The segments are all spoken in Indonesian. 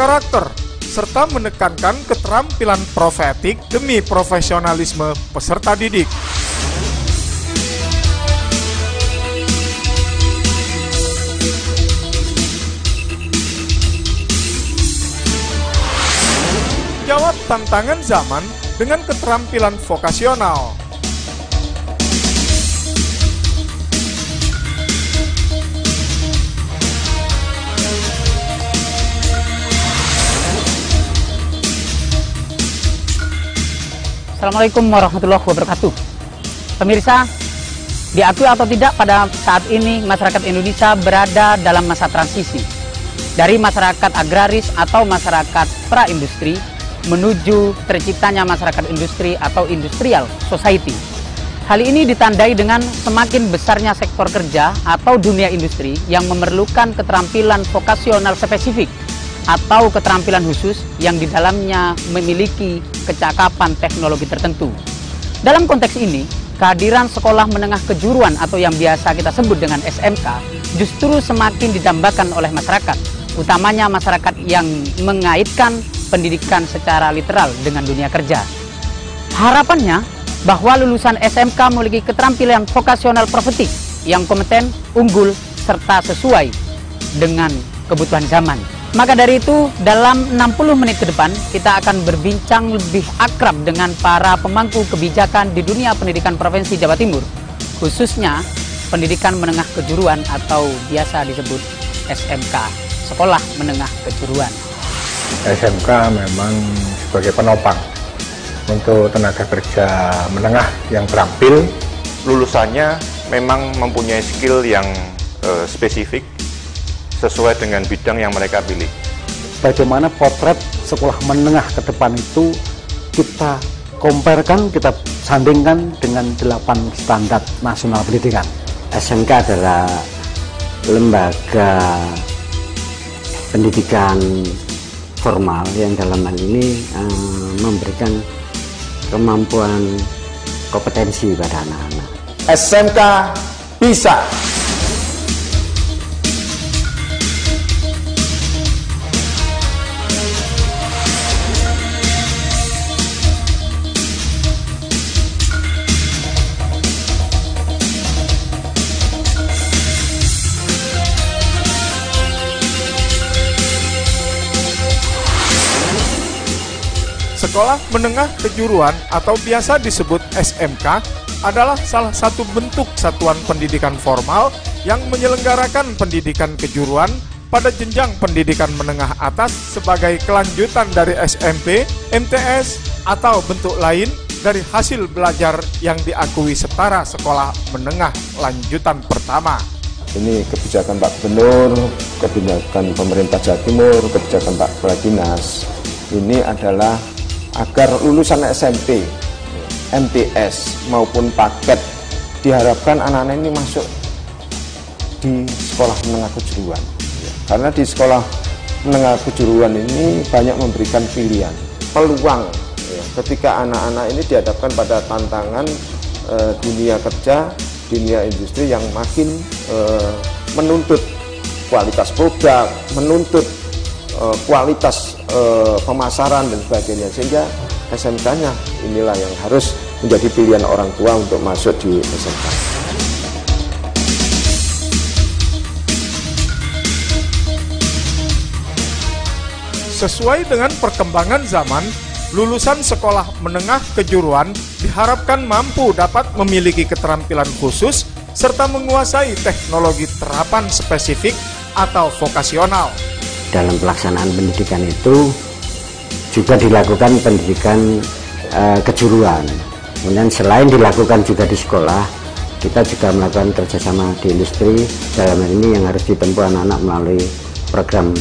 berkarakter, serta menekankan keterampilan profetik demi profesionalisme peserta didik. Jawab tantangan zaman dengan keterampilan vokasional. Assalamualaikum warahmatullahi wabarakatuh. Pemirsa, diakui atau tidak pada saat ini masyarakat Indonesia berada dalam masa transisi dari masyarakat agraris atau masyarakat pra-industri menuju terciptanya masyarakat industri atau industrial society. Hal ini ditandai dengan semakin besarnya sektor kerja atau dunia industri yang memerlukan keterampilan vokasional spesifik atau keterampilan khusus yang di dalamnya memiliki kecakapan teknologi tertentu. Dalam konteks ini, kehadiran sekolah menengah kejuruan atau yang biasa kita sebut dengan SMK justru semakin didambakan oleh masyarakat, utamanya masyarakat yang mengaitkan pendidikan secara literal dengan dunia kerja. Harapannya bahwa lulusan SMK memiliki keterampilan vokasional profetik yang kompeten, unggul, serta sesuai dengan kebutuhan zaman. Maka dari itu, dalam 60 menit ke depan, kita akan berbincang lebih akrab dengan para pemangku kebijakan di dunia pendidikan Provinsi Jawa Timur, khususnya pendidikan menengah kejuruan atau biasa disebut SMK, Sekolah Menengah Kejuruan. SMK memang sebagai penopang untuk tenaga kerja menengah yang terampil. Lulusannya memang mempunyai skill yang spesifik sesuai dengan bidang yang mereka pilih. Bagaimana potret sekolah menengah ke depan itu kita comparekan, kita sandingkan dengan 8 standar nasional pendidikan. SMK adalah lembaga pendidikan formal yang dalam hal ini memberikan kemampuan kompetensi pada anak-anak. SMK bisa. Sekolah Menengah Kejuruan atau biasa disebut SMK adalah salah satu bentuk satuan pendidikan formal yang menyelenggarakan pendidikan kejuruan pada jenjang pendidikan menengah atas sebagai kelanjutan dari SMP, MTS, atau bentuk lain dari hasil belajar yang diakui setara sekolah menengah lanjutan pertama. Ini kebijakan Pak Gubernur, kebijakan pemerintah Jawa Timur, kebijakan Pak Kepala Dinas. Ini adalah agar lulusan SMP, MTS maupun paket diharapkan anak-anak ini masuk di sekolah menengah kejuruan. Karena di sekolah menengah kejuruan ini banyak memberikan pilihan, peluang ketika anak-anak ini dihadapkan pada tantangan dunia kerja, dunia industri yang makin menuntut kualitas produk, menuntut kualitas pemasaran dan sebagainya, sehingga SMK-nya inilah yang harus menjadi pilihan orang tua untuk masuk di SMK. Sesuai dengan perkembangan zaman, lulusan sekolah menengah kejuruan diharapkan mampu dapat memiliki keterampilan khusus serta menguasai teknologi terapan spesifik atau vokasional. Dalam pelaksanaan pendidikan itu juga dilakukan pendidikan kejuruan. Kemudian selain dilakukan juga di sekolah, kita juga melakukan kerjasama di industri. Dalam hal ini yang harus ditempuh anak-anak melalui program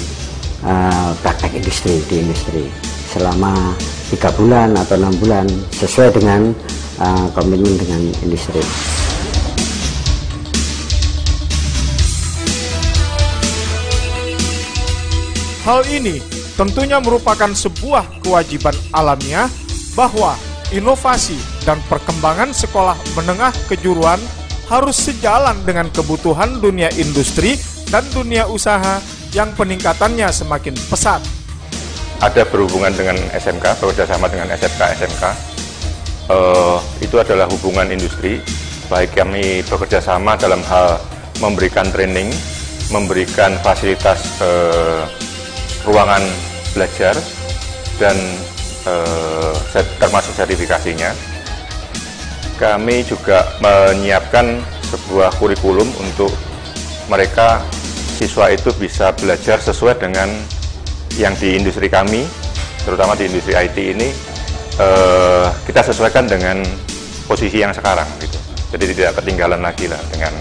praktek industri di industri selama 3 bulan atau 6 bulan sesuai dengan komitmen dengan industri. Hal ini tentunya merupakan sebuah kewajiban alamiah bahwa inovasi dan perkembangan sekolah menengah kejuruan harus sejalan dengan kebutuhan dunia industri dan dunia usaha yang peningkatannya semakin pesat. ada berhubungan dengan SMK, bekerjasama dengan SMK. Itu adalah hubungan industri, baik kami bekerjasama dalam hal memberikan training, memberikan fasilitas ruangan belajar, dan termasuk sertifikasinya. Kami juga menyiapkan sebuah kurikulum untuk mereka, siswa itu bisa belajar sesuai dengan yang di industri kami, terutama di industri IT ini, kita sesuaikan dengan posisi yang sekarang gitu. Jadi tidak ketinggalan lagi lah dengan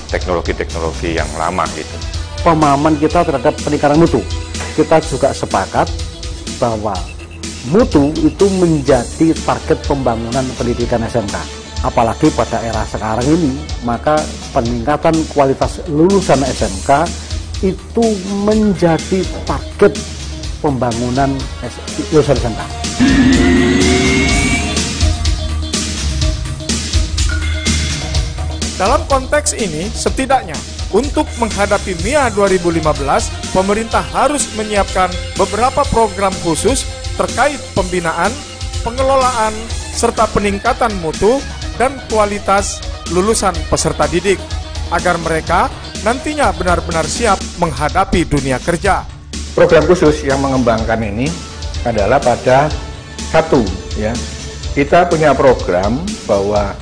teknologi-teknologi yang lama gitu. Pemahaman kita terhadap peningkatan mutu, kita juga sepakat bahwa mutu itu menjadi target pembangunan pendidikan SMK. Apalagi pada era sekarang ini, maka peningkatan kualitas lulusan SMK itu menjadi target pembangunan lulusan SMK. Dalam konteks ini, setidaknya untuk menghadapi MIA 2015, pemerintah harus menyiapkan beberapa program khusus terkait pembinaan, pengelolaan, serta peningkatan mutu dan kualitas lulusan peserta didik, agar mereka nantinya benar-benar siap menghadapi dunia kerja. Program khusus yang mengembangkan ini adalah pada satu, ya, kita punya program bahwa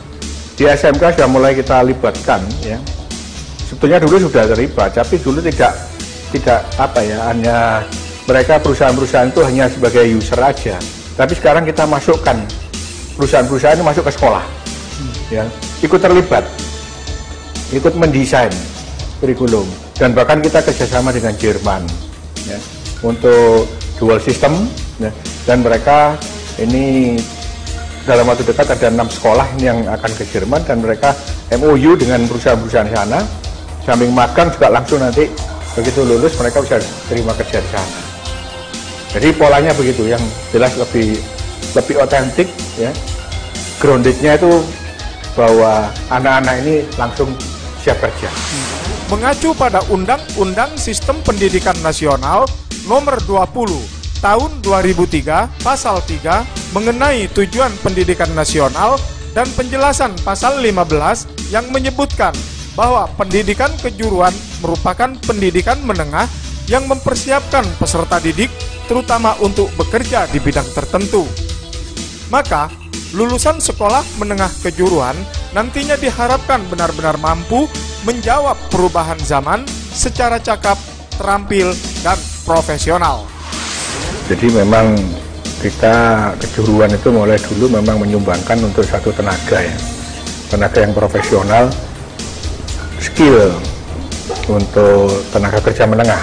di SMK sudah mulai kita libatkan, ya. Sebetulnya dulu sudah terlibat, tapi dulu tidak hanya mereka perusahaan-perusahaan itu hanya sebagai user aja. Tapi sekarang kita masukkan perusahaan-perusahaan itu masuk ke sekolah, ya, ikut terlibat, ikut mendesain kurikulum, dan bahkan kita kerjasama dengan Jerman, ya, untuk dual system, ya, dan mereka ini dalam waktu dekat ada 6 sekolah yang akan ke Jerman, dan mereka MOU dengan perusahaan-perusahaan sana, samping magang juga langsung nanti begitu lulus mereka bisa terima kerja di sana. Jadi polanya begitu, yang jelas lebih otentik, ya. Groundednya itu bahwa anak-anak ini langsung siap kerja. Mengacu pada Undang-Undang Sistem Pendidikan Nasional Nomor 20 Tahun 2003 Pasal 3 mengenai tujuan pendidikan nasional dan penjelasan Pasal 15 yang menyebutkan bahwa pendidikan kejuruan merupakan pendidikan menengah yang mempersiapkan peserta didik terutama untuk bekerja di bidang tertentu. Maka, lulusan sekolah menengah kejuruan nantinya diharapkan benar-benar mampu menjawab perubahan zaman secara cakap, terampil, dan profesional. Jadi memang kita kejuruan itu mulai dulu memang menyumbangkan untuk satu tenaga, ya, tenaga yang profesional, skill untuk tenaga kerja menengah.